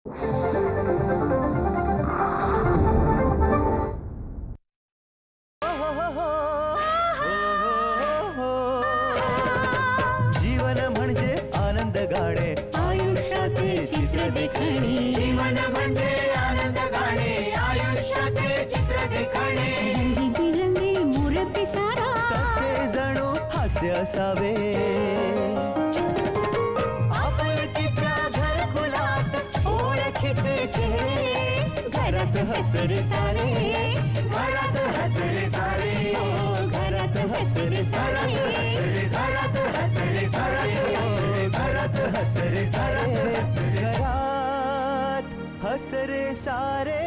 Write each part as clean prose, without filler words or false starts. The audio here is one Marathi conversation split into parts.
जीवन म्हणजे आनंद गाणे, आयुष्याचे चित्र देखणे. जीवन म्हणजे आनंद गाणे, आयुष्याचे चित्र देखणे. रंगी मोर पिसारा तसे जणू हास्य असावे. आपुलकीच्या घरकुलात ओळखीचे चेहरे, घरात हसरे सारे, घरात हसरे सारे, घरात हसरे सारे, घरात हसरे सारे, घरात हसरे सारे, घरात हसरे सारे.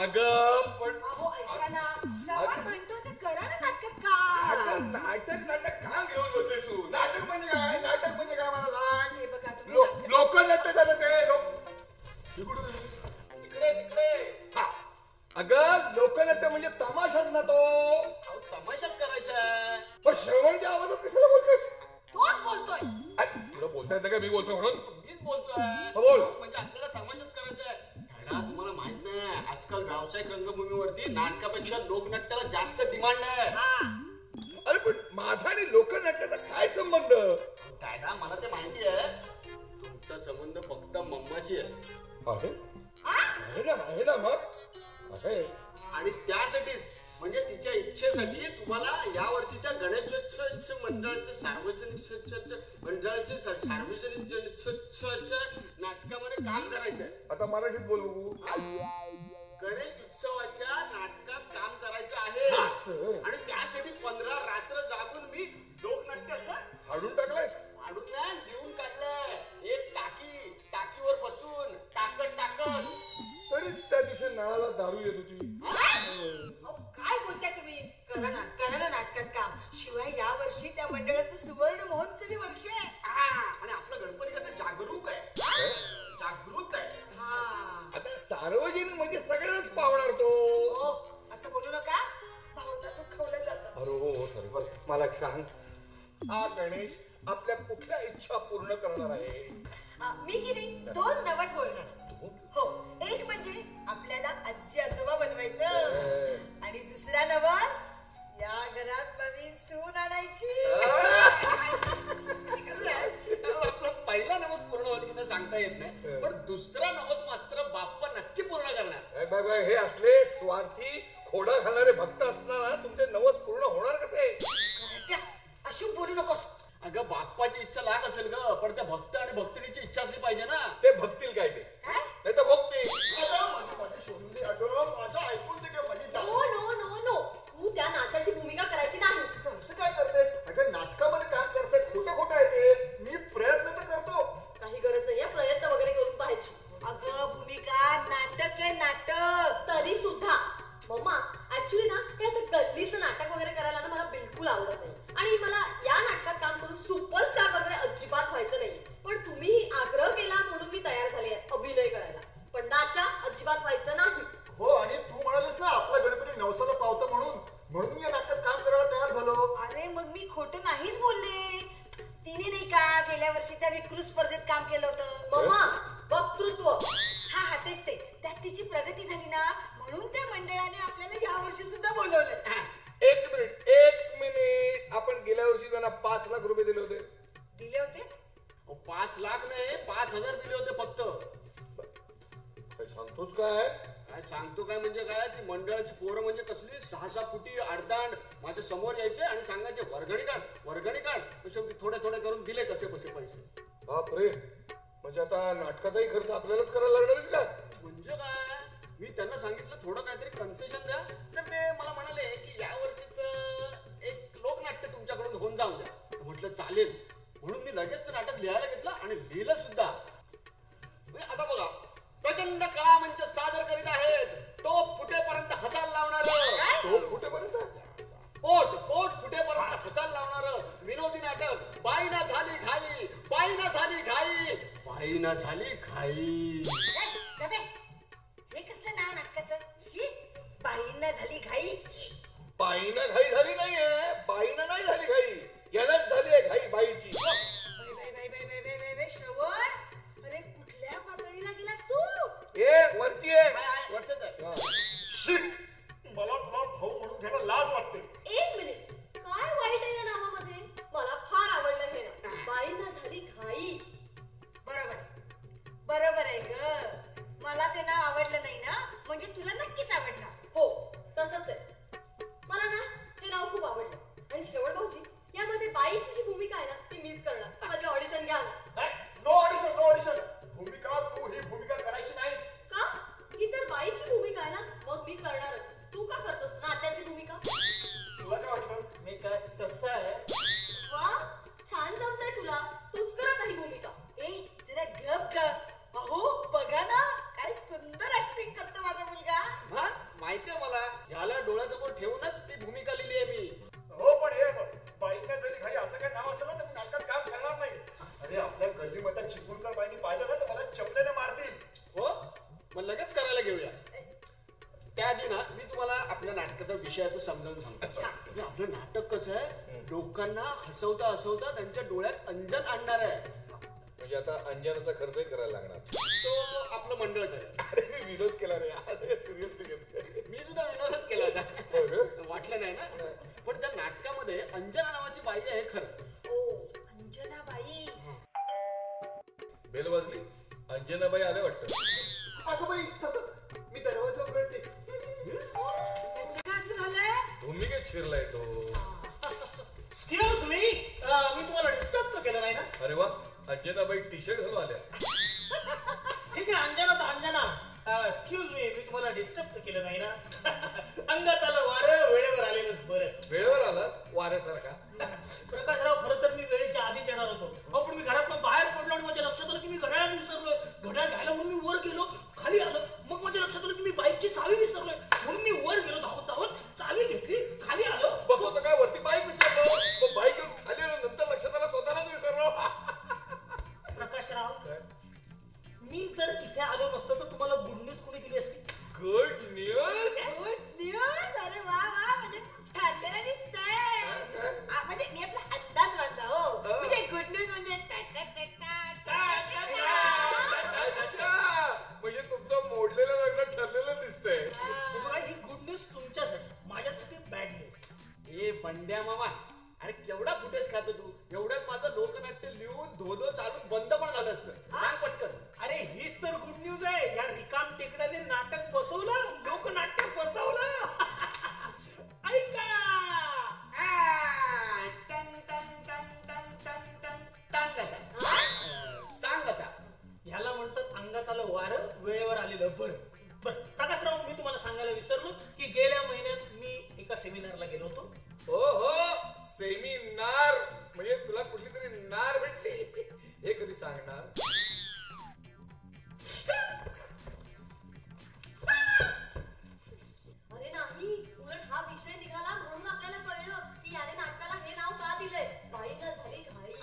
अगं पण अहो ऐका ना, श्रावण म्हणतो ते करा ना नाटकात का? नाटक का घेऊन बसलेस तू? नाटक म्हणजे काय? नाटक म्हणजे काय मला सांग. हे बघा तुम्ही लोकनाट्य झालं ते तिकडे तिकडे. हा. अगं लोकनाट्य म्हणजे तमाशाच ना तो. तमाशाच करायचा. पण श्रवणच्या आवाजात कशाला बोलतोस? तोच बोलतोय. तुला बोलता येतं का मी बोलतो म्हणून? मीच बोलतोय. बोल. म्हणजे आपल्याला तमाशाच करायचा आहे. तुम्हाला माहित नाही, आजकाल व्यावसायिक रंगभूमीवरती नाटकापेक्षा लोकनाट्याला जास्त डिमांड आहे. अरे पण माझा आणि लोकनाट्याचा काय संबंध? दादा मला ते माहिती आहे. तुमचा संबंध फक्त मम्माशी आहे. आहे ना मग आहे. आणि त्यासाठीच म्हणजे तिच्या इच्छेसाठी तुम्हाला या वर्षीच्या गणेशोत्सव मंडळाच्या सार्वजनिक नाटकामध्ये काम करायचंय. आता मराठीत बोल बघू. गणेश उत्सवाच्या नाटकात काम करायचं आहे. आणि त्यासाठी 15 रात्र जागून मी लोकनाट्याचं हाडून टाकलायस? हाडून नाही, लिहून काढलंय. एक टाकीवर बसून टाकत तरीच त्या दिवशी नळाला दारू येत होती. अहो, काय बोलताय तुम्ही? करा ना नाटकात काम. शिवाय या वर्षी त्या मंडळाचं सुवर्ण महोत्सवी वर्ष आहे. आणि आपलं गणपती कसं जागरूक आहे, जागृत आहे. आता सार्वजनिक म्हणजे सगळ्यांनाच पावणार तो. हो, असं बोलू नका, भावना दुखावल्या जातात. अरे हो सॉरी. बरं मला एक सांग, हा गणेश आपल्या कुठल्या इच्छा पूर्ण करणार आहे? मी की नाही 2 नवस बोलणार. हो, एक म्हणजे आपल्याला आजी आजोबा बनवायचं आणि दुसरा नवस या घरात नवीन सून आणायची. आपला पहिला नवस पूर्ण होईल की नाही सांगता येत नाही, पण दुसरा नवस मात्र बाप्पा नक्की पूर्ण करणार. हे असले स्वार्थी खोडा घालणारे भक्त असणार तुमचे नवस पूर्ण होणार कसे? अशुभ बोलू नकोस. अगं बाप्पाची इच्छा लाख असेल ग, पण त्या भक्त आणि भक्तिणीची इच्छा असली पाहिजे ना. ते भक्तील काय ते नाही तर भक्ती. माझं ऐकून दे का माझी. नो तू त्या नाचाची भूमिका करायची नाही. असं काय करतेस? अगं नाटकामध्ये काम करायचं खोटं आहे ते. मी प्रयत्न तर करतो. काही गरज नाहीये प्रयत्न वगैरे करून पाहायची. अगं भूमिका नाटक आहे, नाटक. तरी सुद्धा मम्मा ऍक्च्युली ना हे असं गल्लीतलं नाटक वगैरे करायला ना मला बिलकुल आवडत नाही. आणि मला या नाटकात काम करून सुपरस्टार वगैरे अजिबात व्हायचं नाही. पण तुम्हीही आग्रह केला म्हणून मी तयार झाले अभिनय करायला. पण नाचा अजिबात व्हायचं नाही. हो, आणि तू म्हणालीस ना आपला गणपती नवसाला पावतो म्हणून मी या नाटकात काम करायला तयार झालो. अरे मग मी खोटं नाहीच बोलले. तिने नाही का गेल्या वर्षी त्या विकृत स्पर्धेत काम केलं होतं. मम्मा वक्तृत्व. हा तेच ते. त्यात तिची प्रगती झाली ना, म्हणून त्या मंडळाने आपल्याला या वर्षी सुद्धा बोलवलंय. एक मिनिट. आपण गेल्या वर्षी त्यांना 5 लाख रुपये दिले होते. दिले होते? 5 लाख नाही, 5,000 दिले होते फक्त. सांगतोच काय? काय सांगतो काय म्हणजे काय, ती मंडळाची पोरं म्हणजे कसली 6-6 फुटी अडदांड माझ्या समोर यायचे आणि सांगायचे वर्गणी काढ. शेवटी थोडे करून दिले कसे पैसे. बापरे, म्हणजे आता नाटकाचाही खर्च आपल्यालाच करायला लागणार का? म्हणजे काय, मी त्यांना सांगितलं थोडं काहीतरी कन्सेशन द्या, तर ते मला म्हणाले की या वर्षीच एक लोकनाट्य तुमच्याकडून होऊन जाऊ द्या. म्हटलं चालेल. म्हणून मी लगेच ते नाटक लिहायला घेतलं आणि लिहिलं सुद्धा. आता बघा, प्रचंड कला मंच सादर करीत आहेत तो फुटेपर्यंत हसायला लावणार, पोट फुटेपर्यंत हसायला लावणार विनोदी नाटक बाईना झाली घाई, बाईना झाली घाई, बाईना झाली घाई. हे कसलं नाव नाटकाचं? बाईंना झाली घाई. बाईना घाई झाली नाहीये, बाईना नाही झाली घाई, यालाच झाली आहे घाई बाईची. ऑडिशन घ्या ना. No audition, no audition. भूमिका तू ही भूमिका करायची नाहीस. का? ही तर बाईची भूमिका आहे ना, मग मी करणारच. तू का करतोस नाच्याची भूमिका? तुला काय वाटलं मी काय तसं आहे? वा, छान जमतंय तुला. तूच कर आता ही भूमिका. ए जरा गप गप. अहो बघा ना काय सुंदर ऍक्टिंग करतो माझा मुलगा. माहितीये मला, याला डोळ्यासमोर ठेवूनच ती भूमिका लिहिली आहे मी. हो पण हे बाईंना जरी घरी असं काय नाव असेल ना तर मी नाटकात काम करणार नाही. अरे आपल्या गल्लीमध्ये चिपळूणकर बाईंनी पाहिलं ना तर मला चपलेने मारतील. हो मग लगेच करायला घेऊया. त्याआधी ना मी तुम्हाला आपल्या नाटकाचा विषय तो समजावून सांगतो. आपलं नाटक कसं आहे, लोकांना हसवता हसवता त्यांच्या डोळ्यात अंजन आणणार आहे. म्हणजे आता अंजनाचा खर्चही करायला लागणार. तो आपलं मंडळ करेल. अरे मी विरोध केला रे, सिरियसली घेतोय. मी सुद्धा विनोदच केला होता. वाटलं नाही ना, पण त्या नाटकामध्ये अंजना नावाची बाई आहे खरं. ओ अंजनाबाई. बेल वाजली, अंजनाबाई आले वाटतं. अगं बाई, मी दरवाजा उघडते. त्याचं काय असं झालंय? भूमिकेत शिरलाय तो. एक्सक्यूज मी तुम्हाला डिस्टर्ब तर केलं नाही ना? अरे वा, अंजनाबाई टी शर्ट घालून आल्या. ठीक आहे, अंजना तर अंजना. एक्सक्यूज मी तुम्हाला डिस्टर्ब तर केलं नाही ना? अंगात आलं वारं, वेळेवर आलेलंच बरं. वेळेवर आलात वाऱ्यासारखा. प्रकाशराव, खरं तर मी वेळेच्या आधीच येणार होतो. अहो पण मी घरातून बाहेर पडलो आणि माझ्या लक्षात आलं की मी घड्याळ विसरलोय. घड्याळ घ्यायला म्हणून मी वर गेलो, खाली आलं. मग माझ्या लक्षात आलं की मी बाईकची चावी विसरलोय. म्हणून मी वर गेलो धावत धावत, चावी घेतली, खाली आलो. बघ होतं काय, वरती बाईक विसरलो, मग बाईक घेऊन खाली आलो, नंतर लक्षात आलं स्वतःलाच विसरलो. प्रकाशराव, मी जर इथे आलो नसतो तर तुम्हाला गुड न्यूज कोणी दिली असती? Good news. Good news. अरे वा वा, म्हणजे ठरलेलं दिसतंय. म्हणजे मी आपला अंदाज बांधला. हो म्हणजे गुड न्यूज म्हणजे म्हणजे तुमचं मोडलेलं लग्न ठरलेलं दिसतंय. हे बघा, ही गुड न्यूज तुमच्यासाठी, माझ्यासाठी बॅड न्यूज. ए बंड्या मामा, अरे केवढा फुटेज खातो तू. एवढ्यात माझं लोकनाट्य लिहून धोधो चालून बंद पण झालं असतं. सांग पटकन. अरे हीच तर गुड न्यूज आहे. या रिकाम टेकड्याने नाटक बसवलं, लोकनाट्य बसवलं. ऐका. सांग आता. ह्याला म्हणतात अंगात आलं वारं, वेळेवर आलेलं बरं. बरं प्रकाशराव, मी तुम्हाला सांगायला विसरलो की गेल्या महिन्यात मी एका सेमिनारला गेलो होतो. हो हो, सेमिनार. म्हणजे तुला कुठली तरी नार भेटली. हे कधी सांगणार? अरे नाही, उलट हा विषय निघाला म्हणून आपल्याला कळलं की याने नाटकाला हे नाव का दिलंय. बाईंना झाली घाई.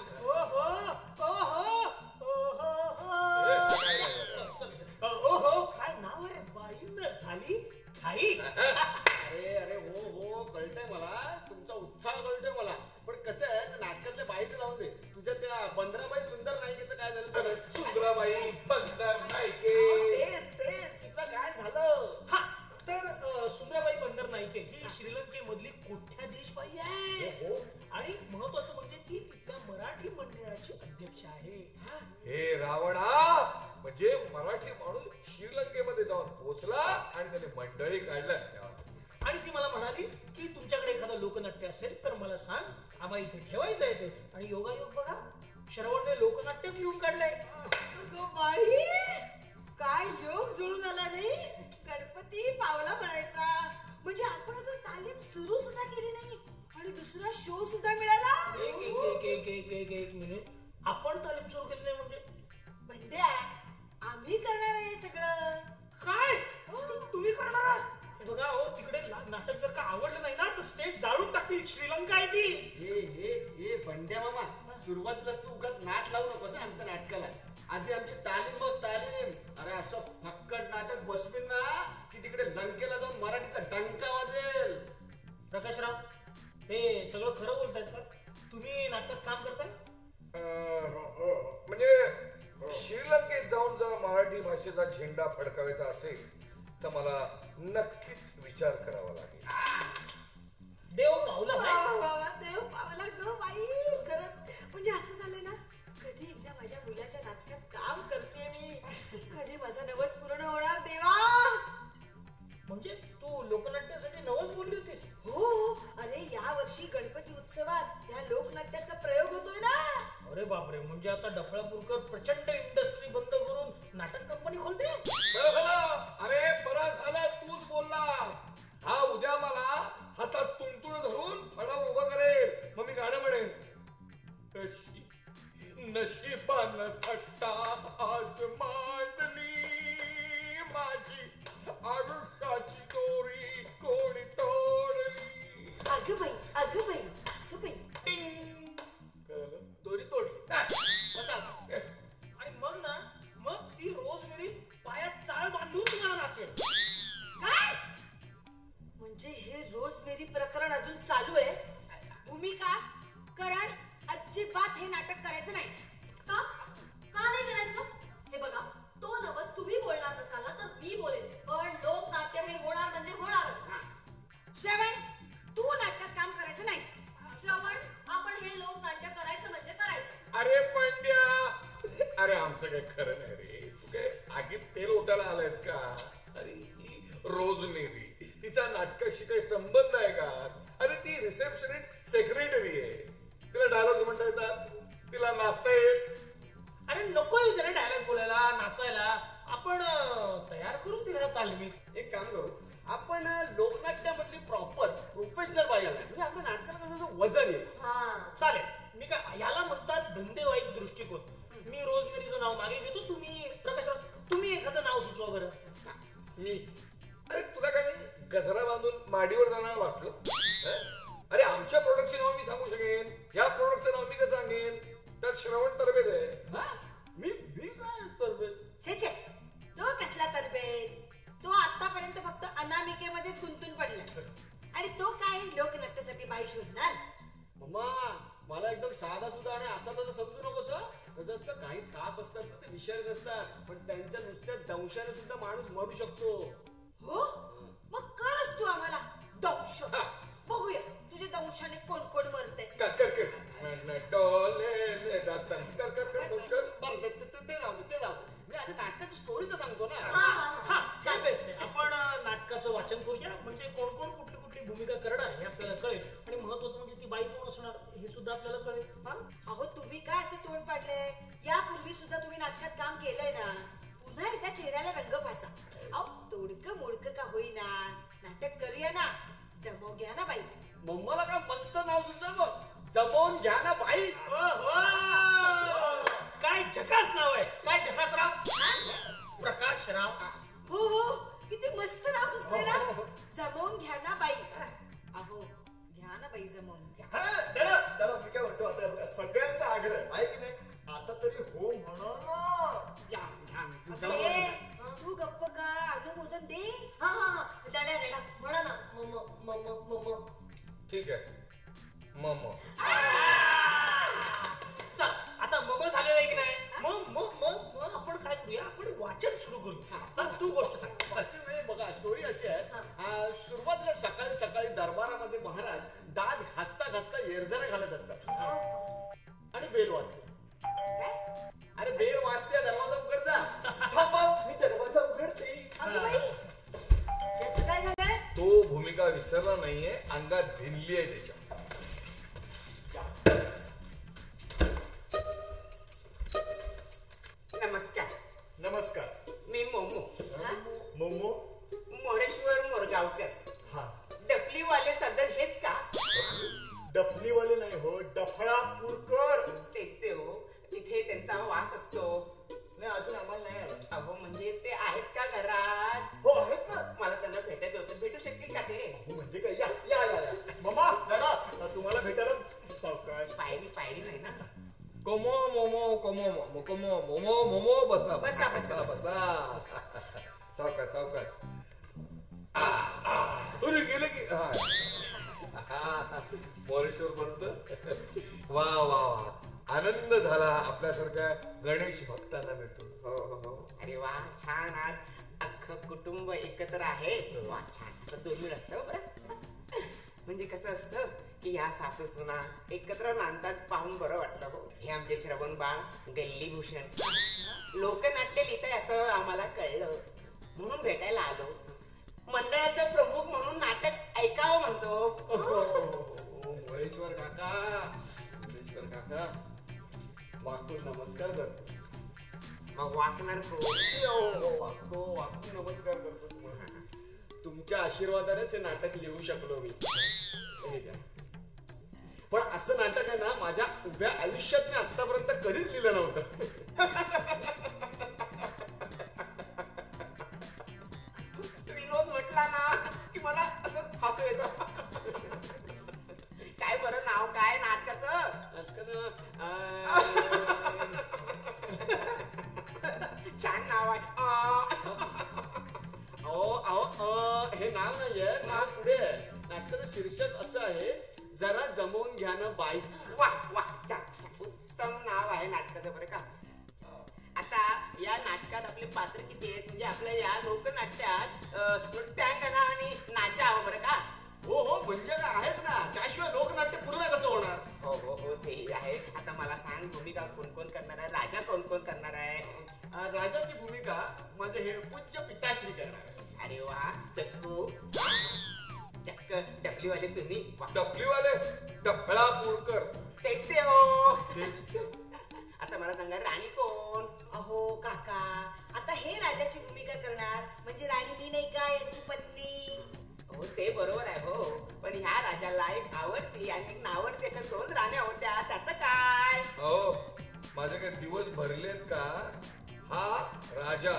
ओहो, काय नाव आहे? बाईंना झाली घाई. अरे अरे हो हो, कळतंय मला, तुमचा उत्साह कळतोय मला. पण कसं आहे, त्या नाटकातल्या बाईचं लावून दे. तुझ्या त्या बंदराबाई सुंदर नायिकेचं काय झालं? तर सुंदराबाई बंदर नायके. तिचं काय झालं? हा, तर सुंदराबाई बंदर नाईके ही श्रीलंकेमधली कोट्याधीश बाई आहे. आणि महत्वाचं म्हणजे ती तिथल्या मराठी मंडळाची अध्यक्ष आहे. हे रावणा, म्हणजे मराठी माणूस श्रीलंकेमध्ये जाऊन पोहोचला आणि त्याने मंडळी काढलं. आणि ती मला म्हणाली की तुमच्याकडे एखादं लोकनाट्य असेल तर मला सांग, आम्हाला इथे ठेवायचं आहे ते. आणि योगायोग बघा, श्रवणने लोकनाट्य लिहून काढलंय. अगं बाई, काय योग जुळून आला नाही. गणपती पावला म्हणायचा. म्हणजे आपण अजून तालीम सुरू सुद्धा केली नाही आणि दुसरा शो सुद्धा मिळाला. एक मिनिट, आपण तालीम सुरू केली नाही म्हणजे? बंड्या, आम्ही करणार आहे हे सगळं. काय तुम्ही करणार आहात? हे बघा हो, तिकडे नाटक जर का आवडलं नाही ना तर स्टेज जाळून टाकतील. श्रीलंका आहे ती. हे बंड्या मामा, सुरुवातीलाच तू उगाच नाट लावू नकोस आमच्या नाटकाला. आधी आमची तालीम बघ, तालीम. अरे असं फक्कड नाटक बसवीन ना की तिकडे लंकेला जाऊन मराठीचा डंका वाजेल. प्रकाशराव, हे सगळं खरं बोलतायत का? तुम्ही नाटकात काम करताय? म्हणजे श्रीलंकेत जाऊन जर मराठी भाषेचा झेंडा फडकावायचा असेल तर मला नक्कीच विचार करावा लागेल. देव पावला वा, नाही. वा, वा, देव पावला ग बाई. खरंच म्हणजे असं झालं ना, कधी एकदा माझ्या मुलाच्या नाटकात काम करते मी. कधी माझा नवस पूर्ण होणार देवा. म्हणजे तू लोकनाट्यासाठी नवस बोलली होतीस? हो, अरे या वर्षी गणपती उत्सवात या लोकनाट्याचा प्रयोग होतोय ना. अरे बापरे, म्हणजे आता डफळापूरकर प्रचंड इंडस्ट्री बंद करून नाटक कंपनी खोलते. अरे बरा झाला तूच बोललास. हा उद्या मला हातात तुंतुण धरून फळा उभं करेल, मग मी गाणं म्हणेन. नशिबान थट्टा आज मांडली माझी, आयुष्याची दोरी कोणी तोडली. अगं बाई अगं बाई अगं बाई. दोरी तोडली. बसा. आणि मग ती रोजमेरी पायात चाळ बांधून तुम्हाला नाचवेल. काय म्हणजे हे रोजमेरी प्रकरण अजून चालू आहे? भूमिका करण अजिबात हे नाटक करायचं नाही. का नाही करायचं? हे बघा, तो नवस तुम्ही बोलणार नसाल ना तर मी बोलेन, पण लोकनाट्य हे होणार म्हणजे होणारच. श्रवण, तू नाटकात काम करायचं नाहीस. श्रवण, आपण हे लोकनाट्य करायचं म्हणजे करायचं. अरे पंड्या, अरे आमचं काही खरं नाही रे. तू काय आगीत तेल ओतायला आलायस का? अरे ही रोजमेरी, तिचा नाटकाशी काही संबंध आहे का? अरे ती रिसेप्शनिस्ट सेक्रेटरी आहे. तिला डायलॉग म्हणता येतात, तिला नाचता येईल. अरे नको त्याला डायलॉग बोलायला, नाचायला. आपण तयार करू तिला तालमीत. एक काम करू, आपण लोकनाट्यामधली प्रॉपर प्रोफेशनल पाहिजे म्हणजे आपल्या नाटकाला कसं वजन आहे. चालेल. मी काय याला म्हणतात धंदेवाईक दृष्टिकोन. मी रोजमेरीचं नाव मागे घेतो, तुम्ही एखादं नाव सुचवा बरं. मी अरे तुला काय गजरा बांधून माडीवर जाणार वाटलं? अरे आमच्या प्रोडक्टचे नाव मी सांगू शकेन, या प्रोडक्टचं नाव मी कसं सांगेन? त्यात श्रवण तरबेज आहे. मी काय तरबेज? छे, तो कसला तरबेज? तो आतापर्यंत फक्त अनामिकेमध्येच गुंतून पडला आणि तो काय लोकनाट्यासाठी बाई शोधणार? मम्मा, मला एकदम साधा सुद्धा आणि असा तसं समजू नकोस. कसं असतं, काही साप असतात ना ते विषारी नसतात, पण त्यांच्या नुसत्या दंशाने सुद्धा माणूस मरू शकतो. हो, मग करच तू आम्हाला दंश. बघूया तुझ्या दंशाने कोण कोण मरते. ते जाऊ. मी आधी नाटकाची स्टोरी तर सांगतो ना. चाल बेस्ट आहे. आपण नाटकाचं वाचन करूया, म्हणजे कोण कोण कुठली कुठली भूमिका करणार हे आपल्याला कळेल, आणि महत्वाचं म्हणजे ती बाई कोण असणार हे सुद्धा आपल्याला कळेल. अहो तुम्ही काय असं तोंड पाडलंय? यापूर्वी सुद्धा तुम्ही नाटकात काम केलंय ना. पुन्हा एकदा चेहऱ्याला रंग फासा. अहो तोडकं मोडकं का होईना, नाटक करूया ना. जमव घ्या ना बाई. मम्माला काय मस्त नाव सुचलं मग, जमवून घ्या ना बाई. काय झकास नाव आहे. काय झकास राव? प्रकाश राव. हो, किती मस्त नाव सुचते ना. जमवून घ्या ना बाई. अहो घ्या ना बाई जमवून. दादा मी काय म्हणतो, आता सगळ्यांचा आग्रह आहे की नाही, आता तरी हो म्हणा ना. तू गप्प का, अनुमोदन दे. डॅडा म्हणा ना. मम. ठीक आहे, मम. चल आता मम झालेलं आहे की नाही. मग आपण काय करूया, आपण वाचन सुरू करू. तू गोष्ट सांग. वाचन म्हणजे बघा, स्टोरी अशी आहे. सुरुवातीला सकाळी सकाळी दरबारामध्ये महाराज दात घासता घासता येरझारा घालत असतात आणि बेल वाजते. अरे बेल वाजते, दरवाजा उघडता. मी दरवाजा उघडते. अगं बाई, याचं काय झालंय? तो भूमिका विसरला नाहीये, अंगात भिनली आहे त्याच्या. नमस्कार. मी मोमो मोमो मोरेश्वर मोरगावकर. डफलीवाले सदन हेच का? डफलीवाले नाही हो, डफळापूरकर. तेच ते हो, तिथे त्यांचा वास असतो. नाही अजून आम्हाला नाही आला. अहो म्हणजे ते आहेत का घरात? हो आहेत ना. मला त्यांना भेटायचं होतं, भेटू शकतील का ते? म्हणजे काय, या मम्मा दादा तुम्हाला भेटायला सावकाश. पायरी नाही ना. कोमो मोमो बसा बसा, बसा, बसा. सावकाश. अरे गेले की मोरेश्वर पंत. वा आनंद झाला आपल्यासारख्या गणेश भक्तांना भेटून. हो. अरे वा, छान. आज अख्खं कुटुंब एकत्र आहे. वा छान. असं दुर्मिळ असतं बरं. म्हणजे कसं असतं की या सासू सुना एकत्र नांदतात पाहून बरं वाटलं हो. हे आमचे श्रवण बाळ गल्ली भूषण लोकनाट्य लिहिताय असं आम्हाला कळलं, म्हणून भेटायला आलो. मंडळाचं प्रमुख म्हणून नाटक ऐकावं म्हणतो. मोरेश्वर काका वाकून नमस्कार करतो. मग वाकणार वाकून नमस्कार करतो तुम्हाला. तुमच्या आशीर्वादानेच हे नाटक लिहू शकलो मी. हे घ्या. पण असं नाटक आहे ना माझ्या उभ्या आयुष्यात मी आतापर्यंत कधीच लिहिलं नव्हतं. विनोद म्हटला ना की मला असं हसू येतं. काय बरं नाव काय नाटकाचं? छान नाव आहे. हे नाव नाहीये, नाव पुढे आहे. नाटकाचं शीर्षक असं आहे, जरा जमवून घ्या ना बाई. वा वा उत्तम नाव आहे नाटकाचं बरं का. आता या नाटकात आपले पात्र किती आहेत? म्हणजे आपल्या या लोकनाट्यात नृत्यांगना आणि नाचा हवं बरं का. हो हो म्हणजे काय आहेच ना, त्याशिवाय लोकनाट्य पूर्ण कसं होणार. हो हो हो तेही आहे. आता मला सांग भूमिका कोण कोण करणार आहे? राजा कोण कोण करणार आहे? राजाची भूमिका माझे हे पूज्य पिताश्री करणार आहे. अरे वा चक्कू चक्क डबली वाले तुम्ही. डफली वाले डफळा पुरकर. तेच ते हो. आता मला सांगा राणी कोण? अहो काका, आता हे राजाची भूमिका करणार म्हणजे राणी मी नाही का यांची पत्नी. हो ते बरोबर आहे हो. पण ह्या राजाला एक आवडती आणि एक नावडती अशा 2 राण्या होत्या. त्याचं काय? हो माझे काही दिवस भरलेत का? हा राजा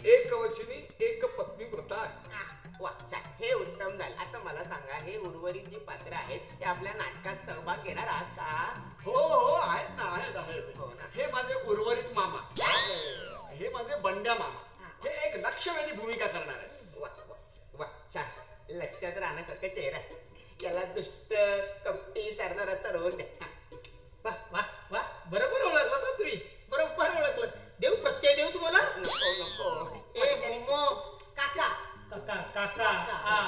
एक कवचिनी एक पत्नी प्रथा आहे. वा छान. हे उत्तम झालं. आता मला सांगा हे उर्वरित जी पात्र आहेत ते आपल्या नाटकात सहभाग घेणार आहात का? हो हो आहेत ना, आहेत. हो ना. हे माझे उर्वरित मामा, हे माझे बंड्या मामा, हे एक लक्षवेधी भूमिका करणार आहे. वा वा वा छान. लक्षात राहण्यासारखा चेहरा. याला दुष्ट कपटी सरदाराचा रोल द्या. वा वा वा बरोबर ओळखलं ना तुम्ही. बरोबर ओळखलं. देऊ प्रत्यय देऊ तुम्हाला. नको नको. ए मोमो काका काका काका. हा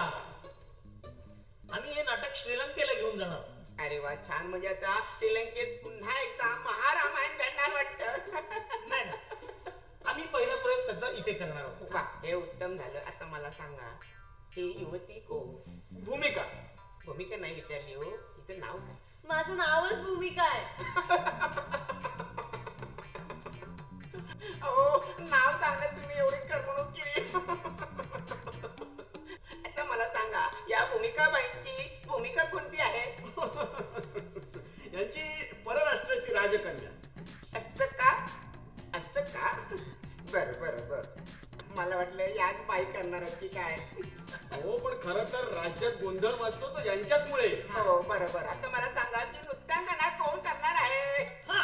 आम्ही हे नाटक श्रीलंकेला घेऊन जाणार. अरे वा छान. म्हणजे आता श्रीलंकेत पुन्हा एकदा महारामायण घडणार वाटतं. नाही ना, आम्ही पहिला प्रयोग त्याचा इथे करणार आहोत. वा हे उत्तम झालं. आता मला सांगा ही युवती कोण? भूमिका भूमिका नाही विचारली हो. हिचं नाव काय? माझं नावच भूमिका आहे. अहो नाव सांगा तुम्ही एवढी करमणूक केली. आता मला सांगा या भूमिकाबाईंची भूमिका कोणती आहे? यांची परराष्ट्राची राजकन्या. असं का? असं का? बरं बरं बरं. मला वाटलं याच बाई करणार की काय. हो पण खरं तर राज्यात गोंधळ वाजतो तो यांच्याचमुळे. हो बरं बरं. आता मला सांगा की नृत्यांगना कोण करणार आहे? हा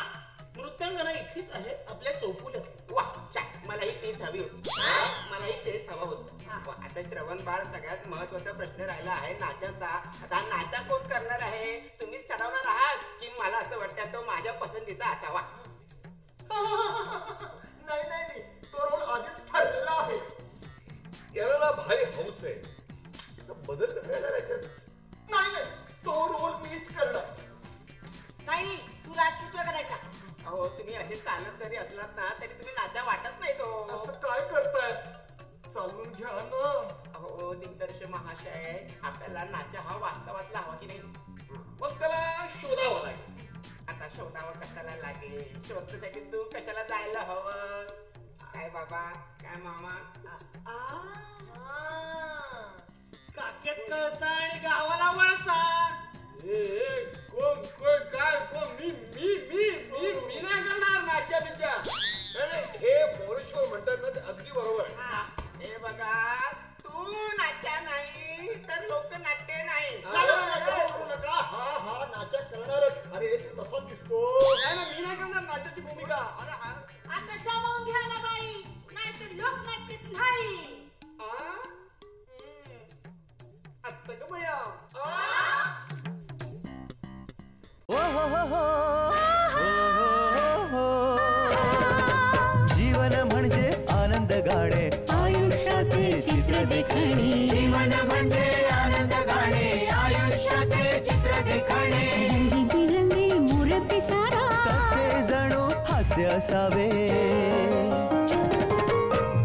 नृत्यांगना इथलीच आहे आपल्या चौफुल्यातली. वा छान. मलाही तेच हवी होती. मलाही तेच हवं होतं. आता श्रवण बाळ सगळ्यात महत्वाचा प्रश्न राहिला आहे नाचाचा. आता नाचा कोण करणार आहे? तुम्हीच ठरवणार आहात की मला असं वाटतं तो माझ्या पसंतीचा असावा? नाही नाही नाही, तो रोल आधीच ठरलेला आहे. याला ना भारी हौस आहे. आता बदल कसं काय करायचं? नाही नाही, तो रोल मीच करणार. नाही तू राजपुत्र करायचा. अहो तुम्ही असे चालत जरी असलात ना तरी तुम्ही नाचा वाटत नाही तो. असं काय करताय? चालून घ्या ना. अहो दिग्दर्शक महाशय आपल्याला नाचा हा वास्तवातला हवा की नाही? मग त्याला शोधावं लागेल. आता शोधावं कशाला लागेल? शोधण्यासाठी तू कशाला जायला हवं? काय बाबा काय मामा? काकेत कळसा आणि गावाला वळसा. कोण कोण काय कोण? मी नाही करणार नाच्या बिच्या. हे मोरेश्वर म्हणतात ना ते अगदी बरोबर आहे. हे बघा तू नाचा नाही तर लोकनाट्य नाही. करू नका. हा नाचा करणारच. अरे तू तसा दिसतो. नाही ना, मी नाही करणार नाचाची भूमिका. अरे आता जमवून घ्या ना बाई, नाही तर लोकनाट्यच नाही. आत्ता का भैया? जीवन म्हणजे आनंद गाणे, आयुष्याचे चित्र देखणे. जीवन म्हणजे आनंद गाणे, आयुष्याचे चित्र देखणे. रंगीबिरंगी मोर पिसारा तसे जणू हास्य असावे.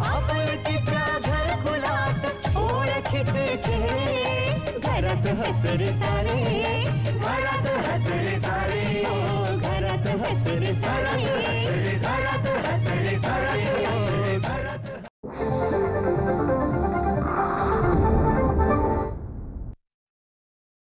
आपुलकीच्या घरकुलात ओळखीचे चेहरे, घरात हसरे सारे, घरात हसरे सारे, घरात हसरे हसरे सारात हसरे सारात